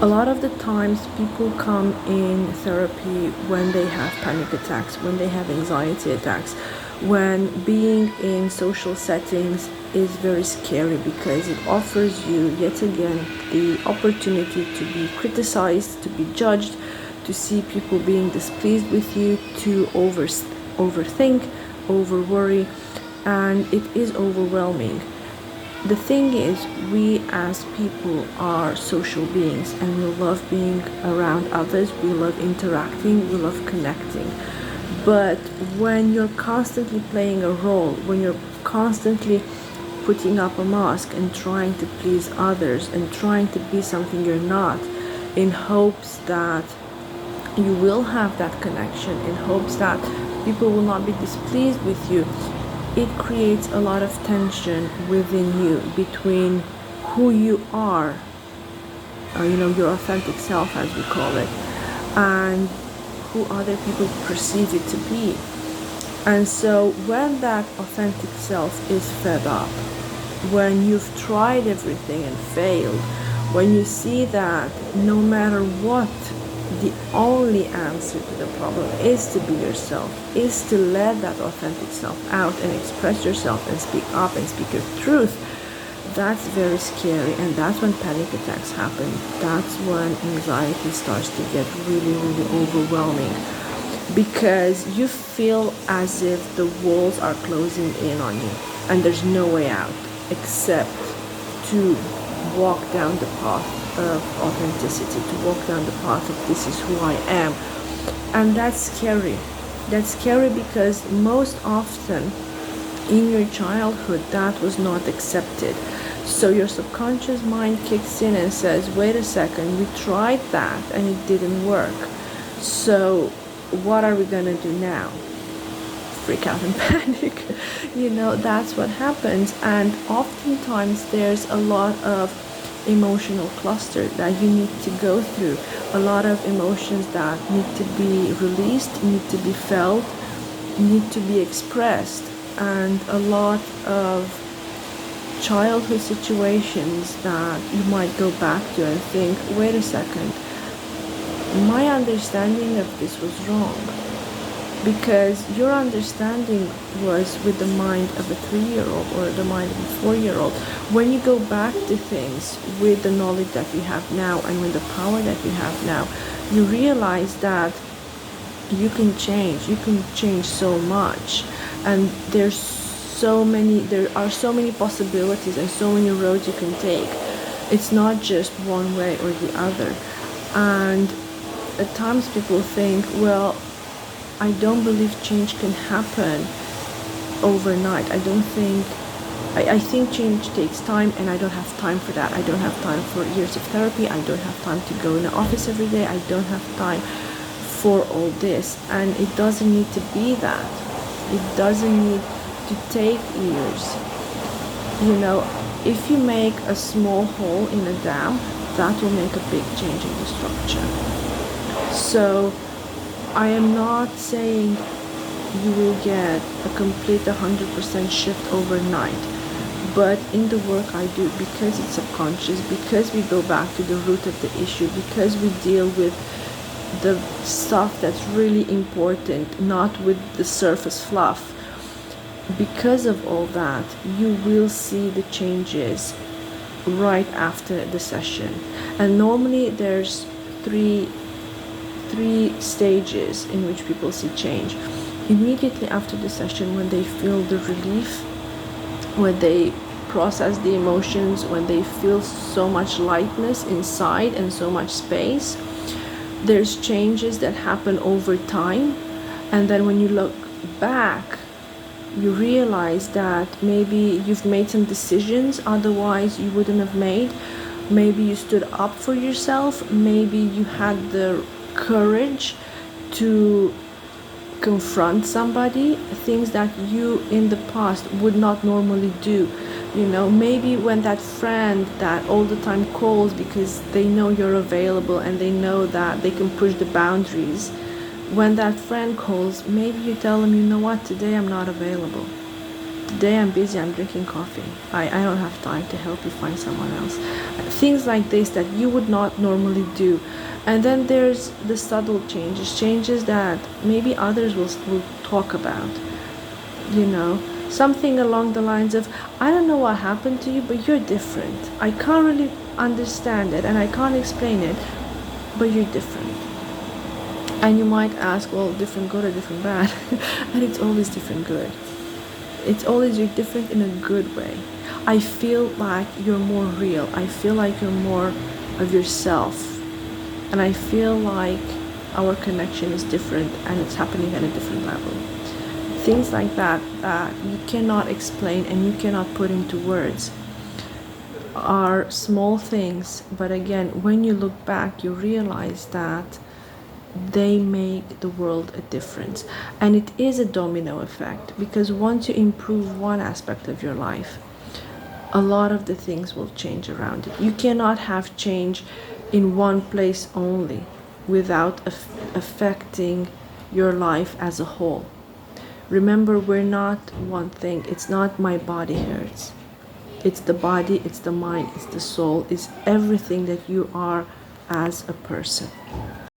A lot of the times people come in therapy when they have panic attacks, when they have anxiety attacks, when being in social settings is very scary because it offers you yet again the opportunity to be criticized, to be judged, to see people being displeased with you, to overthink, over worry, and it is overwhelming. The thing is, we as people are social beings and we love being around others, we love interacting, we love connecting. But when you're constantly playing a role, when you're constantly putting up a mask and trying to please others and trying to be something you're not, in hopes that you will have that connection, in hopes that people will not be displeased with you, it creates a lot of tension within you between who you are, your authentic self as we call it, and who other people perceive it to be. And so when that authentic self is fed up, when you've tried everything and failed, when you see that no matter what, the only answer to the problem is to be yourself, is to let that authentic self out and express yourself and speak up and speak your truth, that's very scary. And that's when panic attacks happen. That's when anxiety starts to get really, really overwhelming, because you feel as if the walls are closing in on you and there's no way out except to walk down the path of authenticity, to walk down the path of this is who I am. And that's scary. That's scary because most often in your childhood that was not accepted. So your subconscious mind kicks in and says, wait a second, we tried that and it didn't work. So what are we gonna do now? Freak out and panic. That's what happens. And oftentimes there's a lot of emotional cluster that you need to go through, a lot of emotions that need to be released, need to be felt, need to be expressed, and a lot of childhood situations that you might go back to and think, wait a second, my understanding of this was wrong. Because your understanding was with the mind of a 3-year-old or the mind of a 4-year-old. When you go back to things with the knowledge that we have now and with the power that we have now, you realize that you can change. You can change so much. And there are so many possibilities and so many roads you can take. It's not just one way or the other. And at times people think, well, I don't believe change can happen overnight. I think change takes time, and I don't have time for that. I don't have time for years of therapy. I don't have time to go in the office every day. I don't have time for all this. And it doesn't need to be that. It doesn't need to take years. If you make a small hole in a dam, that will make a big change in the structure. So I am not saying you will get a complete 100% shift overnight, but in the work I do, because it's subconscious, because we go back to the root of the issue, because we deal with the stuff that's really important, not with the surface fluff, because of all that, you will see the changes right after the session. And normally there's three stages in which people see change. Immediately after the session, when they feel the relief, when they process the emotions, when they feel so much lightness inside and so much space, there's changes that happen over time. And then when you look back, you realize that maybe you've made some decisions otherwise you wouldn't have made. Maybe you stood up for yourself. Maybe you had the courage to confront somebody, things that you in the past would not normally do. Maybe when that friend that all the time calls because they know you're available and they know that they can push the boundaries, when that friend calls, maybe you tell them, you know what, today I'm not available. Today I'm busy, I'm drinking coffee. I don't have time to help you find someone else. Things like this that you would not normally do. And then there's the subtle changes that maybe others will talk about. You know, something along the lines of, I don't know what happened to you, but you're different. I can't really understand it and I can't explain it, but you're different. And you might ask, well, different good or different bad? And it's always different good. It's always you're different in a good way. I feel like you're more real. I feel like you're more of yourself. And I feel like our connection is different and it's happening at a different level. Things like that that you cannot explain and you cannot put into words are small things, but again, when you look back, you realize that they make the world a difference. And it is a domino effect, because once you improve one aspect of your life, a lot of the things will change around it. You cannot have change in one place only without affecting your life as a whole. Remember, we're not one thing. It's not my body hurts. It's the body, it's the mind, it's the soul, it's everything that you are as a person.